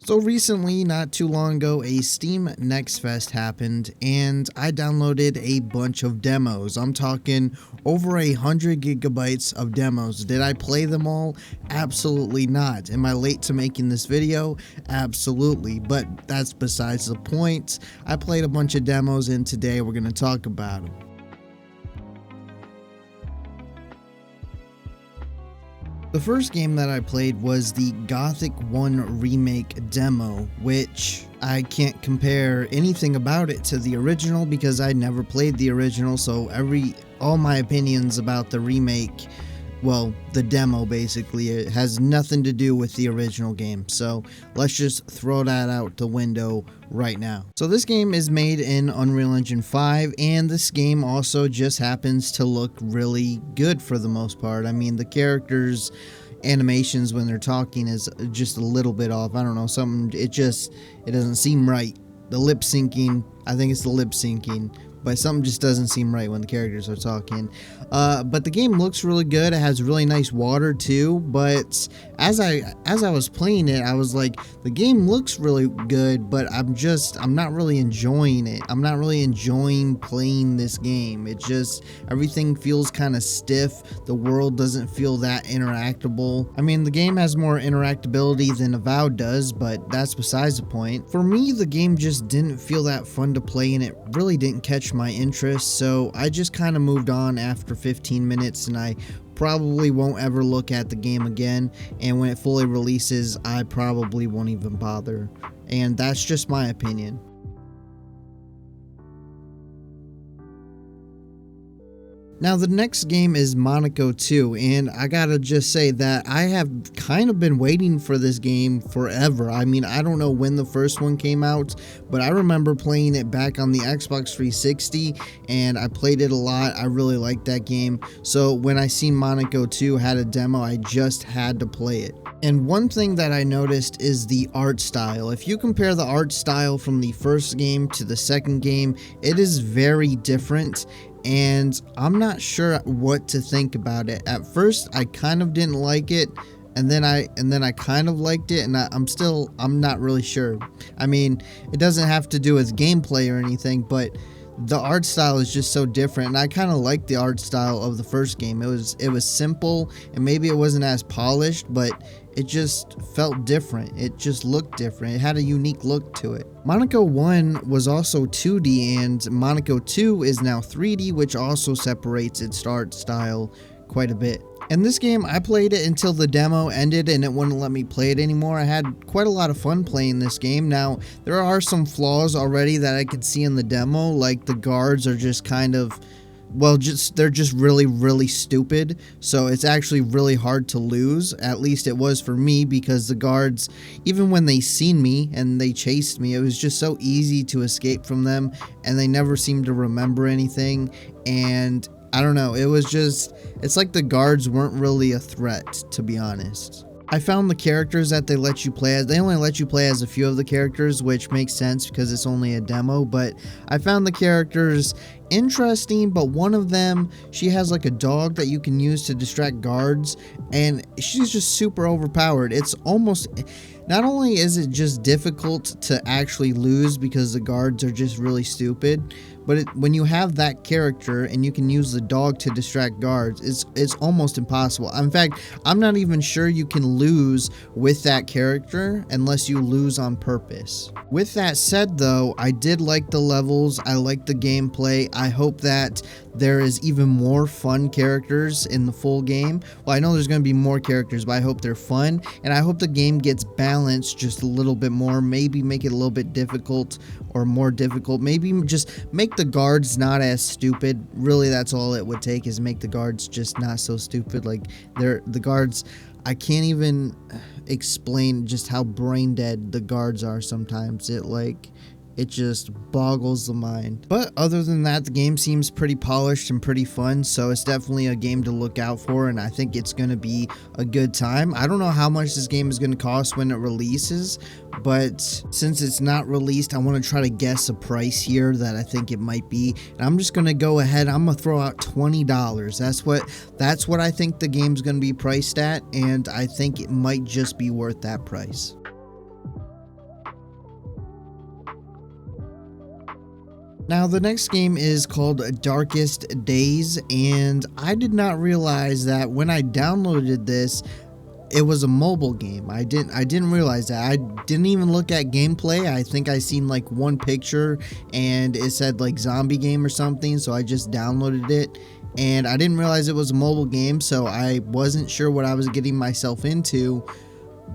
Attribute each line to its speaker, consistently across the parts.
Speaker 1: So recently, not too long ago, a Steam Next Fest happened and I downloaded a bunch of demos. I'm talking over 100 gigabytes of demos. Did I play them all? Absolutely not. Am I late to making this video? Absolutely, but that's besides the point. I played a bunch of demos and today we're going to talk about them. The first game that I played was the Gothic 1 Remake demo, which I can't compare anything about it to the original because I never played the original, so all my opinions about the remake, well, the demo basically, it has nothing to do with the original game. So let's just throw that out the window right now. So this game is made in Unreal Engine 5, and this game also just happens to look really good for the most part. I mean, the characters' animations when they're talking is just a little bit off. I don't know, it doesn't seem right. The lip syncing, I think it's the lip syncing, but something just doesn't seem right when the characters are talking. But the game looks really good. It has really nice water too, but as I was playing it, I was like, the game looks really good, but I'm not really enjoying it. I'm not really enjoying playing this game. Everything feels kind of stiff. The world doesn't feel that interactable. I mean, the game has more interactability than Avowed does, but that's besides the point. For me, the game just didn't feel that fun to play, and it really didn't catch my interest, so I just kind of moved on after 15 minutes, and I probably won't ever look at the game again, and when it fully releases, I probably won't even bother, and that's just my opinion. Now, the next game is Monaco 2, and I gotta just say that I have kind of been waiting for this game forever. I mean, I don't know when the first one came out, but I remember playing it back on the Xbox 360, and I played it a lot. I really liked that game, so when I seen Monaco 2 had a demo, I just had to play it. And one thing that I noticed is the art style. If you compare the art style from the first game to the second game, it is very different, and I'm not sure what to think about it. At first, I kind of didn't like it, and then I kind of liked it, and I'm not really sure. I mean, it doesn't have to do with gameplay or anything, but the art style is just so different, and I kind of like the art style of the first game. It was simple, and maybe it wasn't as polished, but it just felt different. It just looked different. It had a unique look to it. Monaco 1 was also 2D, and Monaco 2 is now 3D, which also separates its art style quite a bit. In this game, I played it until the demo ended and it wouldn't let me play it anymore. I had quite a lot of fun playing this game. Now, there are some flaws already that I could see in the demo, like the guards are just kind of, they're just really, really stupid. So it's actually really hard to lose. At least it was for me, because the guards, even when they seen me and they chased me, it was just so easy to escape from them, and they never seemed to remember anything. And I don't know, it's like the guards weren't really a threat, to be honest. I found the characters that they let you play as, they only let you play as a few of the characters, which makes sense because it's only a demo, but I found the characters interesting, but one of them, she has like a dog that you can use to distract guards, and she's just super overpowered. It's almost, not only is it just difficult to actually lose because the guards are just really stupid, but when you have that character and you can use the dog to distract guards, it's almost impossible. In fact, I'm not even sure you can lose with that character unless you lose on purpose. With that said though, I did like the levels, I liked the gameplay. I hope that there is even more fun characters in the full game. Well, I know there's going to be more characters, but I hope they're fun, and I hope the game gets balanced just a little bit more. Maybe make it a little bit difficult or more difficult. Maybe just make the guards not as stupid. Really, that's all it would take, is make the guards just not so stupid. Like, the guards, I can't even explain just how brain dead the guards are sometimes. It just boggles the mind. But other than that, the game seems pretty polished and pretty fun, so it's definitely a game to look out for, and I think it's going to be a good time. I don't know how much this game is going to cost when it releases, but since it's not released, I want to try to guess a price here that I think it might be, and I'm just going to go ahead, I'm going to throw out $20. That's what I think the game's going to be priced at, and I think it might just be worth that price. Now, the next game is called Darkest Days, and I did not realize that when I downloaded this, it was a mobile game. I didn't realize that. I didn't even look at gameplay. I think I seen like one picture and it said like zombie game or something, so I just downloaded it. And I didn't realize it was a mobile game, so I wasn't sure what I was getting myself into.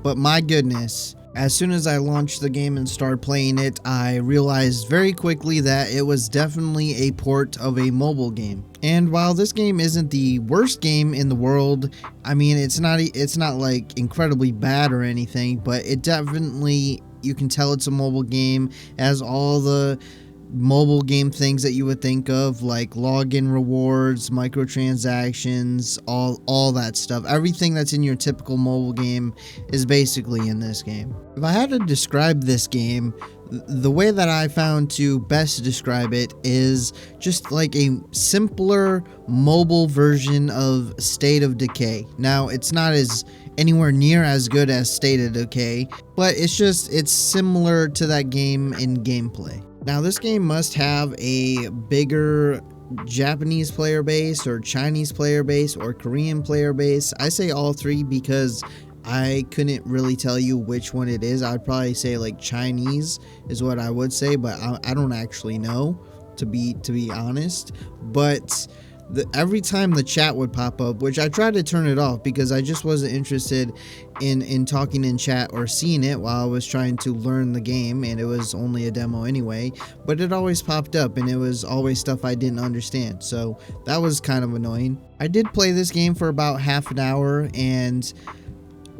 Speaker 1: But my goodness, as soon as I launched the game and started playing it, I realized very quickly that it was definitely a port of a mobile game. And while this game isn't the worst game in the world, I mean, it's not like incredibly bad or anything, but it definitely, you can tell it's a mobile game, as all the mobile game things that you would think of, like login rewards, microtransactions, all that stuff. Everything that's in your typical mobile game is basically in this game. If I had to describe this game, the way that I found to best describe it is just like a simpler mobile version of State of Decay. Now, it's not as anywhere near as good as State of Decay, but it's similar to that game in gameplay. Now, this game must have a bigger Japanese player base or Chinese player base or Korean player base. I say all three because I couldn't really tell you which one it is. I'd probably say like Chinese is what I would say, but I don't actually know, to be honest. But every time the chat would pop up, which I tried to turn it off because I just wasn't interested in talking in chat or seeing it while I was trying to learn the game, and it was only a demo anyway, but it always popped up and it was always stuff I didn't understand, so that was kind of annoying. I did play this game for about half an hour, and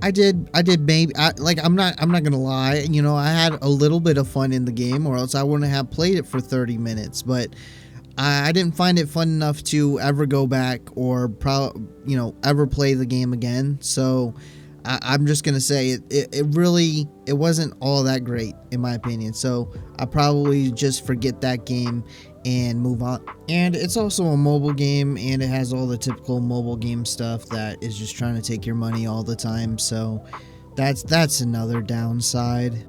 Speaker 1: I did maybe, I'm not gonna lie, you know, I had a little bit of fun in the game, or else I wouldn't have played it for 30 minutes, but I didn't find it fun enough to ever go back or ever play the game again. So I'm just gonna say it wasn't all that great in my opinion. So I probably just forget that game and move on. And it's also a mobile game, and it has all the typical mobile game stuff that is just trying to take your money all the time. So that's another downside.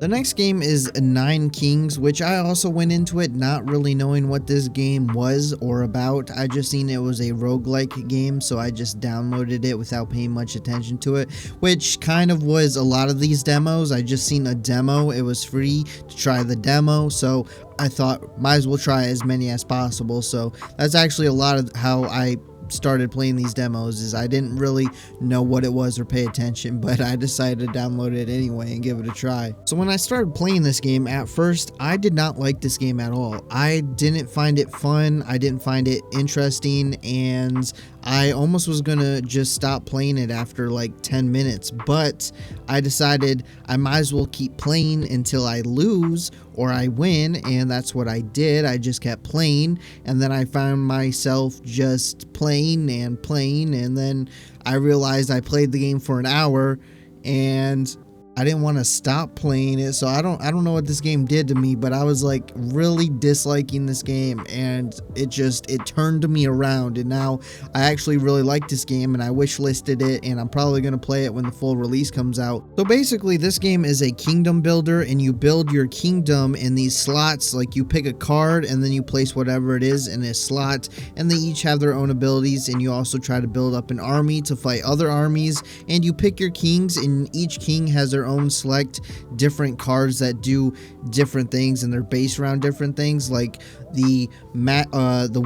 Speaker 1: The next game is Nine Kings, which I also went into it not really knowing what this game was or about. I just seen it was a roguelike game, so I just downloaded it without paying much attention to it, which kind of was a lot of these demos. I just seen a demo, it was free to try the demo, so I thought might as well try as many as possible. So that's actually a lot of how I started playing these demos, is I didn't really know what it was or pay attention, but I decided to download it anyway and give it a try. So when I started playing this game, at first I did not like this game at all. I didn't find it fun, I didn't find it interesting, and I almost was gonna just stop playing it after like 10 minutes, but I decided I might as well keep playing until I lose or I win, and that's what I did. I just kept playing, and then I found myself just playing, and then I realized I played the game for an hour and I didn't want to stop playing it. So I don't know what this game did to me, but I was like really disliking this game, and it turned me around, and now I actually really like this game, and I wish listed it, and I'm probably going to play it when the full release comes out. So basically this game is a kingdom builder, and you build your kingdom in these slots. Like you pick a card and then you place whatever it is in a slot, and they each have their own abilities, and you also try to build up an army to fight other armies, and you pick your kings, and each king has their own select different cards that do different things, and they're based around different things. Like the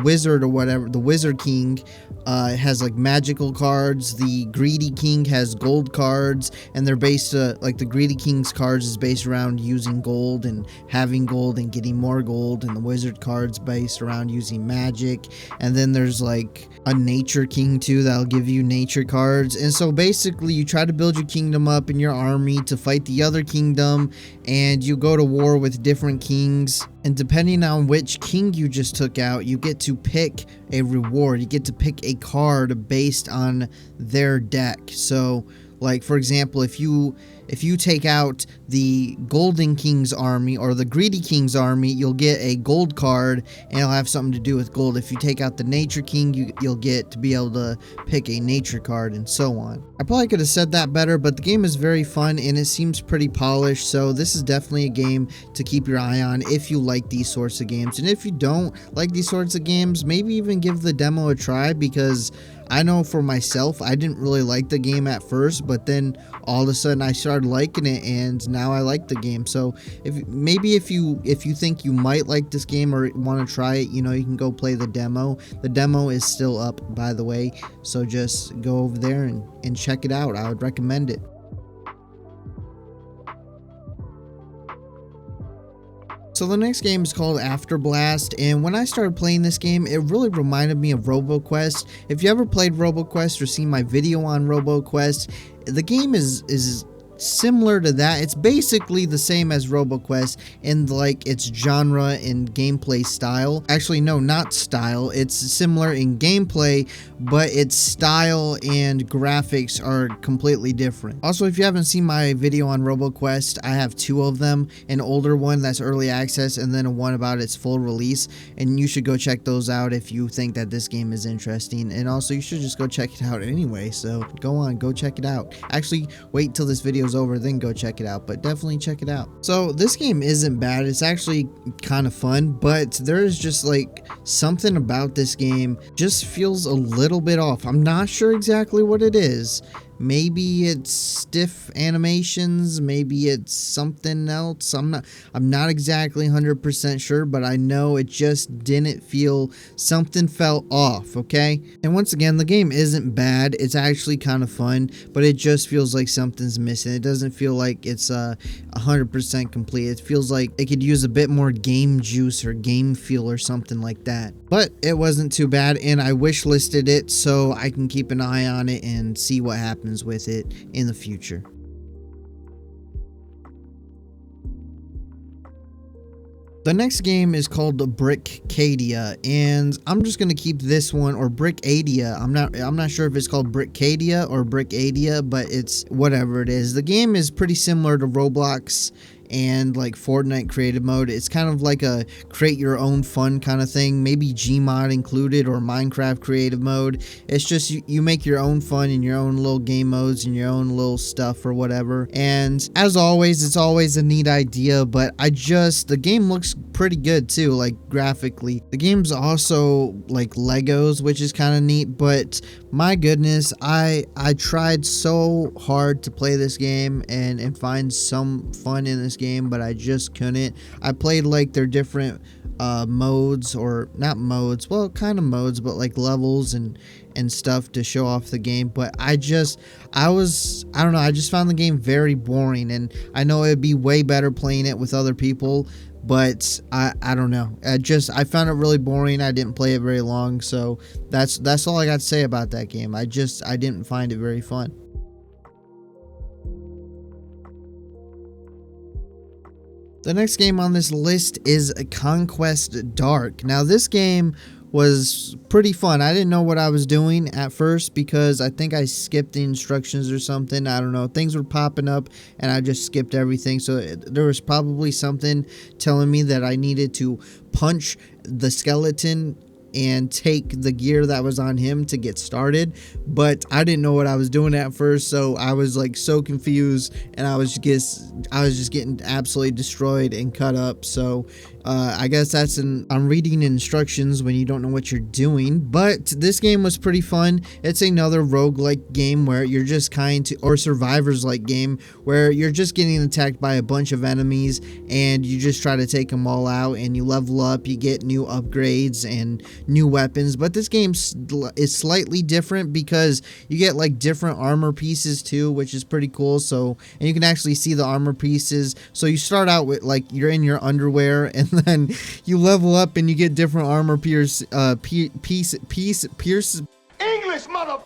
Speaker 1: wizard or whatever, the wizard king has like magical cards, the greedy king has gold cards, and they're based like the greedy king's cards is based around using gold and having gold and getting more gold, and the wizard cards based around using magic. And then there's like a nature king too that'll give you nature cards. And so basically you try to build your kingdom up in your army to fight the other kingdom, and you go to war with different kings, and depending on which king you just took out, you get to pick a reward. You get to pick a card based on their deck. So Like, for example, if you take out the Golden King's army or the Greedy King's army, you'll get a gold card and it'll have something to do with gold. If you take out the Nature King, you'll get to be able to pick a nature card and so on. I probably could have said that better, but the game is very fun and it seems pretty polished, so this is definitely a game to keep your eye on if you like these sorts of games. And if you don't like these sorts of games, maybe even give the demo a try, because I know for myself, I didn't really like the game at first, but then all of a sudden I started liking it and now I like the game. So if you think you might like this game or want to try it, you know, you can go play the demo. The demo is still up, by the way, so just go over there and check it out. I would recommend it. So the next game is called Afterblast, and when I started playing this game, it really reminded me of RoboQuest. If you ever played RoboQuest or seen my video on RoboQuest, the game is similar to that. It's basically the same as RoboQuest in like its genre and gameplay style. Actually, no, not style. It's similar in gameplay, but its style and graphics are completely different. Also, if you haven't seen my video on RoboQuest, I have two of them, an older one that's early access and then one about its full release, and you should go check those out if you think that this game is interesting. And also, you should just go check it out anyway, so go check it out. Actually, wait till this video is over, then go check it out, but definitely check it out. So this game isn't bad. It's actually kind of fun, but there is just like something about this game just feels a little bit off. I'm not sure exactly what it is. Maybe it's stiff animations, maybe it's something else. I'm not exactly 100% sure, but I know it just didn't feel, something felt off, okay? And once again, the game isn't bad. It's actually kind of fun, but it just feels like something's missing. It doesn't feel like it's 100% complete. It feels like it could use a bit more game juice or game feel or something like that. But it wasn't too bad, and I wish listed it so I can keep an eye on it and see what happens with it in the future. The next game is called Brickcadia, and I'm just gonna keep this one, or Brickadia. I'm not sure if it's called Brickcadia or Brickadia, but it's whatever it is. The game is pretty similar to Roblox and like Fortnite creative mode. It's kind of like a create your own fun kind of thing, maybe Gmod included or Minecraft creative mode. It's just you make your own fun in your own little game modes and your own little stuff or whatever. And as always, it's always a neat idea, but the game looks pretty good too, like graphically. The game's also like Legos, which is kind of neat, but my goodness, I tried so hard to play this game and find some fun in this game, but I just couldn't. I played like their different modes, or not modes, well, kind of modes, but like levels and stuff to show off the game, but I don't know, I just found the game very boring, and I know it'd be way better playing it with other people, but I don't know. I found it really boring. I didn't play it very long, so that's all I got to say about that game. I didn't find it very fun. The next game on this list is Conquest Dark. Now this game was pretty fun. I didn't know what I was doing at first because I think I skipped the instructions or something. I don't know. Things were popping up and I just skipped everything. So there was probably something telling me that I needed to punch the skeleton and take the gear that was on him to get started, but I didn't know what I was doing at first, so I was like so confused, and I was just getting absolutely destroyed and cut up. So I guess I'm reading instructions when you don't know what you're doing. But this game was pretty fun. It's another roguelike game where you're just or survivors-like game where you're just getting attacked by a bunch of enemies and you just try to take them all out, and you level up, you get new upgrades and new weapons. But this game is slightly different because you get like different armor pieces too, which is pretty cool. So, and you can actually see the armor pieces. So you start out with like you're in your underwear, and then you level up and you get different armor pieces. English, mother.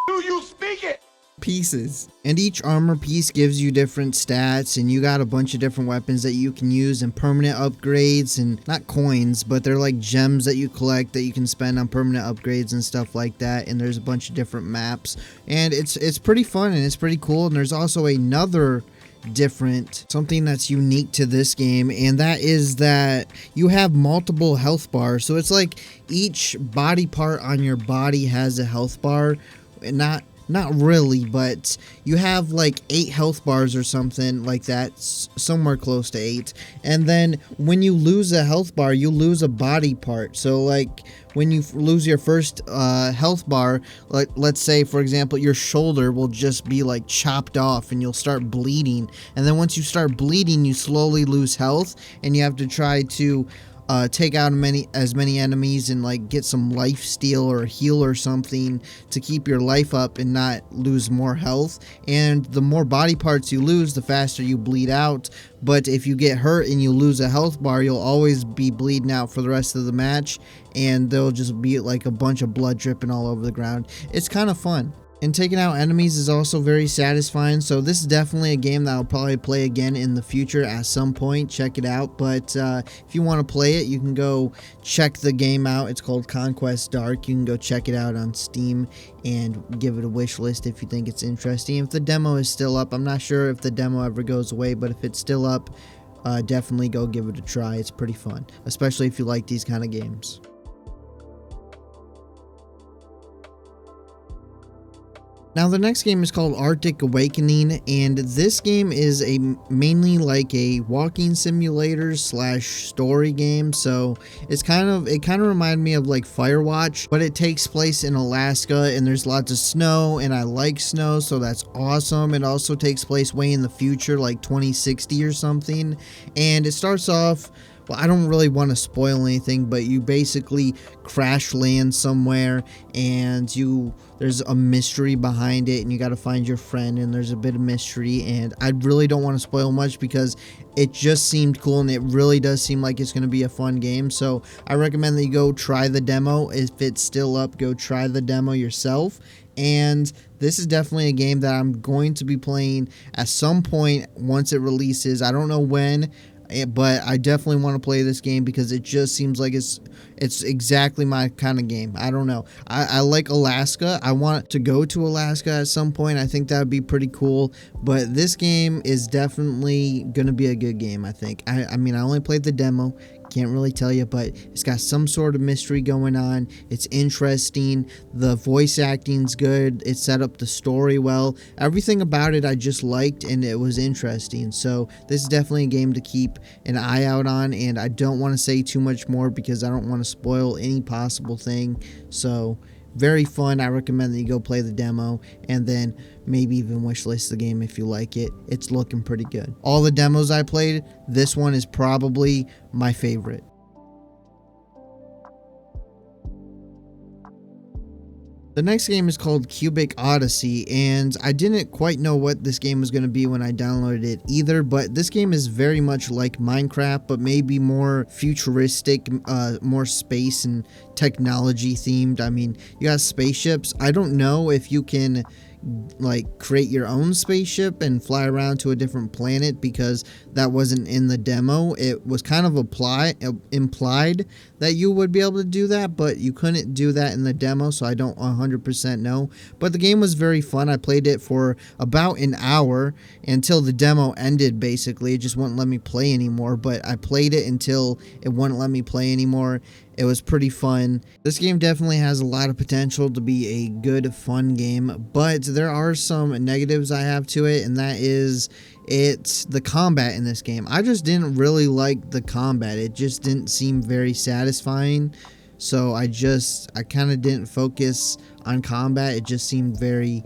Speaker 1: Do you speak it? pieces. And each armor piece gives you different stats, and you got a bunch of different weapons that you can use and permanent upgrades, and not coins, but they're like gems that you collect that you can spend on permanent upgrades and stuff like that. And there's a bunch of different maps, and it's pretty fun and it's pretty cool. And there's also another different something that's unique to this game, and that is that you have multiple health bars. So it's like each body part on your body has a health bar, and not really, but you have like 8 health bars or something like that, somewhere close to 8. And then when you lose a health bar, you lose a body part. So like when you lose your first health bar, like let's say for example your shoulder will just be like chopped off and you'll start bleeding. And then once you start bleeding, you slowly lose health, and you have to try to take out as many enemies and like get some life steal or heal or something to keep your life up and not lose more health. And the more body parts you lose, the faster you bleed out. But if you get hurt and you lose a health bar, you'll always be bleeding out for the rest of the match, and there'll just be like a bunch of blood dripping all over the ground. It's kind of fun. And taking out enemies is also very satisfying, so this is definitely a game that I'll probably play again in the future at some point. Check it out. But if you want to play it, you can go check the game out. It's called Conquest Dark. You can go check it out on Steam and give it a wish list if you think it's interesting. If the demo is still up, I'm not sure if the demo ever goes away, but if it's still up, definitely go give it a try. It's pretty fun, especially if you like these kind of games. Now the next game is called Arctic Awakening, and this game is mainly like a walking simulator slash story game. So it kind of reminded me of like Firewatch, but it takes place in Alaska, and there's lots of snow, and I like snow, so that's awesome. It also takes place way in the future, like 2060 or something, and it starts off, well, I don't really want to spoil anything, but you basically crash land somewhere, and there's a mystery behind it, and you got to find your friend, and there's a bit of mystery, and I really don't want to spoil much because it just seemed cool, and it really does seem like it's going to be a fun game. So I recommend that you go try the demo. If it's still up, go try the demo yourself. And this is definitely a game that I'm going to be playing at some point once it releases. I don't know when, but I definitely want to play this game because it just seems like it's exactly my kind of game. I don't know. I like Alaska. I want to go to Alaska at some point. I think that would be pretty cool. But this game is definitely going to be a good game, I think. I mean, I only played the demo. Can't really tell you, but it's got some sort of mystery going on. It's interesting. The voice acting's good. It set up the story well. Everything about it I just liked, and it was interesting. So this is definitely a game to keep an eye out on, and I don't want to say too much more because I don't want to spoil any possible thing. So very fun. I recommend that you go play the demo and then maybe even wishlist the game if you like it. It's looking pretty good. All the demos I played, this one is probably my favorite. The next game is called Cubic Odyssey, and I didn't quite know what this game was going to be when I downloaded it either, but this game is very much like Minecraft, but maybe more futuristic, more space and technology themed. I mean, you got spaceships. I don't know if you can like create your own spaceship and fly around to a different planet because that wasn't in the demo. It was kind of implied that you would be able to do that, but you couldn't do that in the demo, so I don't 100% know. But the game was very fun. I played it for about an hour until the demo ended. Basically, it just wouldn't let me play anymore, but I played it until it wouldn't let me play anymore. It was pretty fun. This game definitely has a lot of potential to be a good, fun game, but there are some negatives I have to it, and that is it's the combat in this game. I just didn't really like the combat. It just didn't seem very satisfying, so I kind of didn't focus on combat. It just seemed very,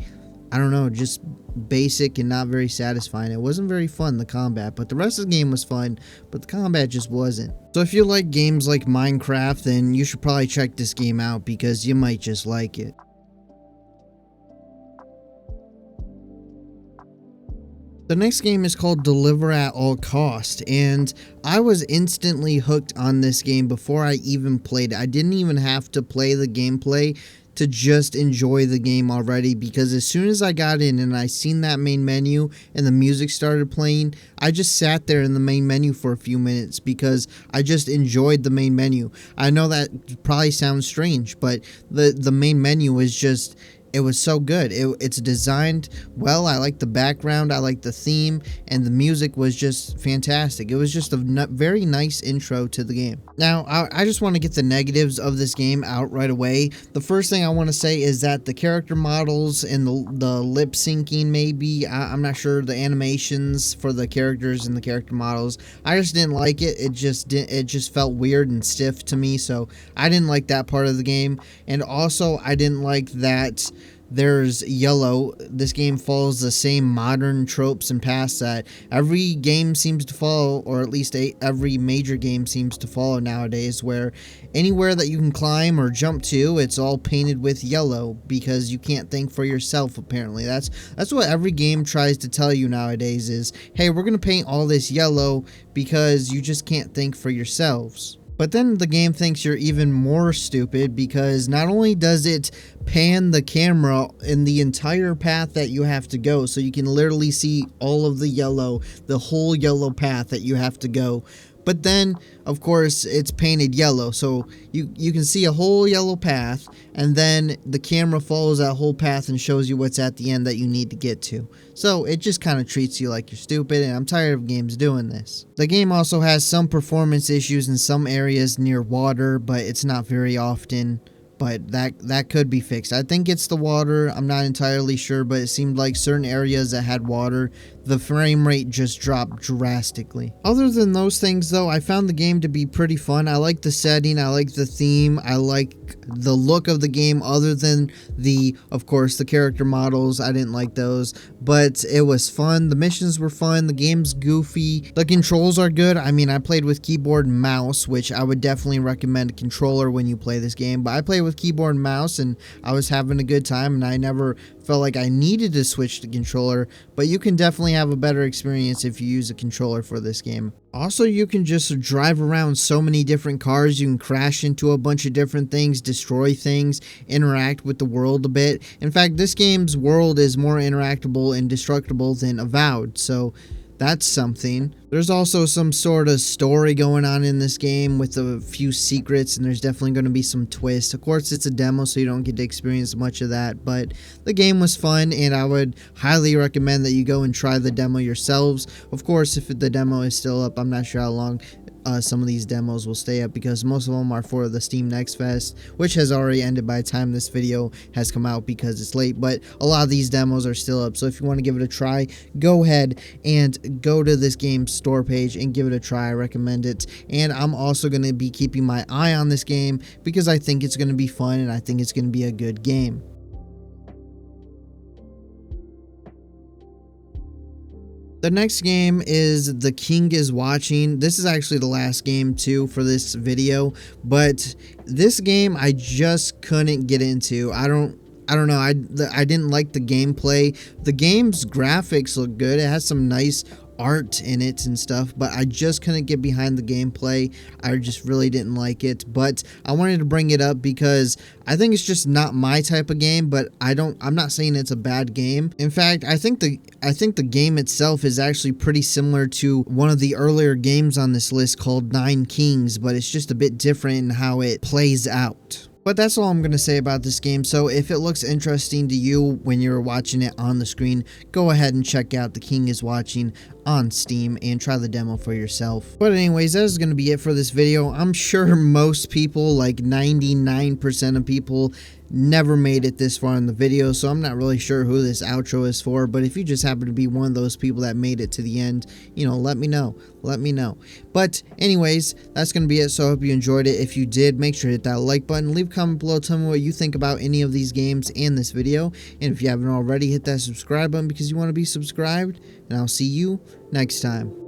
Speaker 1: I don't know, just basic and not very satisfying. It wasn't very fun, the combat, but the rest of the game was fun, but the combat just wasn't. So if you like games like Minecraft, then you should probably check this game out because you might just like it. The next game is called Deliver at All Cost, and I was instantly hooked on this game before I even played it. I didn't even have to play the gameplay to just enjoy the game already, because as soon as I got in and I seen that main menu and the music started playing, I just sat there in the main menu for a few minutes because I just enjoyed the main menu. I know that probably sounds strange, but the main menu is just, it was so good. It's designed well. I like the background, I like the theme, and the music was just fantastic. It was just a very nice intro to the game. Now, I just want to get the negatives of this game out right away. The first thing I want to say is that the character models and the lip syncing, maybe, I'm not sure, the animations for the characters and the character models, I just didn't like it. It just felt weird and stiff to me, so I didn't like that part of the game. And also, I didn't like that there's yellow. This game follows the same modern tropes and paths that every game seems to follow, or at least every major game seems to follow nowadays, where anywhere that you can climb or jump to, it's all painted with yellow because you can't think for yourself. Apparently that's what every game tries to tell you nowadays is, hey, we're gonna paint all this yellow because you just can't think for yourselves. But then the game thinks you're even more stupid, because not only does it pan the camera in the entire path that you have to go, so you can literally see all of the yellow, the whole yellow path that you have to go, but then, of course, it's painted yellow, so you can see a whole yellow path, and then the camera follows that whole path and shows you what's at the end that you need to get to. So it just kind of treats you like you're stupid, and I'm tired of games doing this. The game also has some performance issues in some areas near water, but it's not very often. But that could be fixed. I think it's the water. I'm not entirely sure, but it seemed like certain areas that had water, the frame rate just dropped drastically. Other than those things, though, I found the game to be pretty fun. I like the setting, I like the theme, I like the look of the game, other than of course, the character models. I didn't like those, but it was fun. The missions were fun. The game's goofy. The controls are good. I mean, I played with keyboard and mouse, which I would definitely recommend a controller when you play this game, but I play with keyboard and mouse and I was having a good time, and I never felt like I needed to switch to controller, but you can definitely have a better experience if you use a controller for this game. Also, you can just drive around so many different cars. You can crash into a bunch of different things, destroy things, interact with the world a bit. In fact, this game's world is more interactable and destructible than Avowed, so that's something. There's also some sort of story going on in this game with a few secrets, and there's definitely going to be some twists. Of course, it's a demo, so you don't get to experience much of that, but the game was fun, and I would highly recommend that you go and try the demo yourselves. Of course, if the demo is still up, I'm not sure how long some of these demos will stay up, because most of them are for the Steam Next Fest, which has already ended by the time this video has come out because it's late, but a lot of these demos are still up. So if you want to give it a try, go ahead and go to this game's store page and give it a try. I recommend it, and I'm also going to be keeping my eye on this game because I think it's going to be fun and I think it's going to be a good game. The next game is The King is Watching. This is actually the last game too for this video, but this game I just couldn't get into. I don't know. I didn't like the gameplay. The game's graphics look good. It has some nice art in it and stuff, but I just couldn't get behind the gameplay. I just really didn't like it, but I wanted to bring it up because I think it's just not my type of game, but I'm not saying it's a bad game. In fact, I think the game itself is actually pretty similar to one of the earlier games on this list called Nine Kings, but it's just a bit different in how it plays out. But that's all I'm going to say about this game, so if it looks interesting to you when you're watching it on the screen, go ahead and check out The King is Watching on Steam and try the demo for yourself. But anyways, that is going to be it for this video. I'm sure most people, like 99% of people, never made it this far in the video, so I'm not really sure who this outro is for, but if you just happen to be one of those people that made it to the end, you know, let me know. But anyways, that's gonna be it, so I hope you enjoyed it. If you did, make sure to hit that like button, leave a comment below, tell me what you think about any of these games and this video, and if you haven't already, hit that subscribe button because you want to be subscribed, and I'll see you next time.